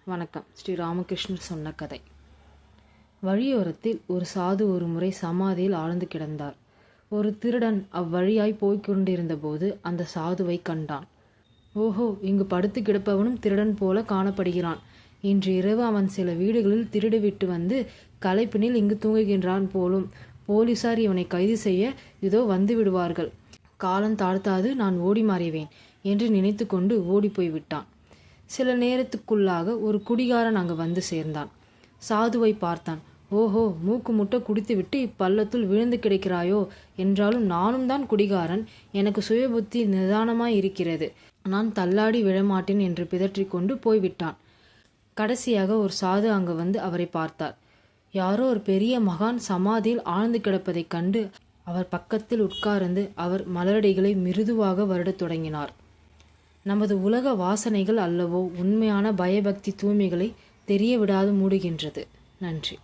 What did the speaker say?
வணக்கம். ஸ்ரீ ராமகிருஷ்ணர் சொன்ன கதை. வழியோரத்தில் ஒரு சாது ஒரு முறை சமாதியில் ஆழ்ந்து கிடந்தார். ஒரு திருடன் அவ்வழியாய் போய்க் கொண்டிருந்த போது அந்த சாதுவை கண்டான். ஓஹோ, இங்கு படுத்து கிடப்பவனும் திருடன் போல காணப்படுகிறான். இன்று இரவு அவன் சில வீடுகளில் திருடிவிட்டு வந்து களைப்பினில் இங்கு தூங்குகின்றான் போலும். போலீசார் இவனை கைது செய்ய இதோ வந்து விடுவார்கள். காலம் தாழ்த்தாது நான் ஓடி மாறிவேன் என்று நினைத்து கொண்டு ஓடிப்போய் விட்டான். சில நேரத்துக்குள்ளாக ஒரு குடிகாரன் அங்கு வந்து சேர்ந்தான். சாதுவை பார்த்தான். ஓஹோ, மூக்கு முட்டை குடித்துவிட்டு இப்பள்ளத்துள் விழுந்து கிடக்கிறாயோ? என்றாலும் நானும் தான் குடிகாரன். எனக்கு சுயபுத்தி நிதானமாய் இருக்கிறது. நான் தள்ளாடி விழமாட்டேன் என்று பிதற்றிக்கொண்டு போய்விட்டான். கடைசியாக ஒரு சாது அங்கு வந்து அவரை பார்த்தார். யாரோ ஒரு பெரிய மகான் சமாதியில் ஆழ்ந்து கிடப்பதைக் கண்டு அவர் பக்கத்தில் உட்கார்ந்து அவர் மலரடிகளை மிருதுவாக வருடத் தொடங்கினார். நமது உலக வாசனைகள் அல்லவோ உண்மையான பயபக்தி தூய்மைகளை தெரிய விடாது மூடுகின்றது. நன்றி.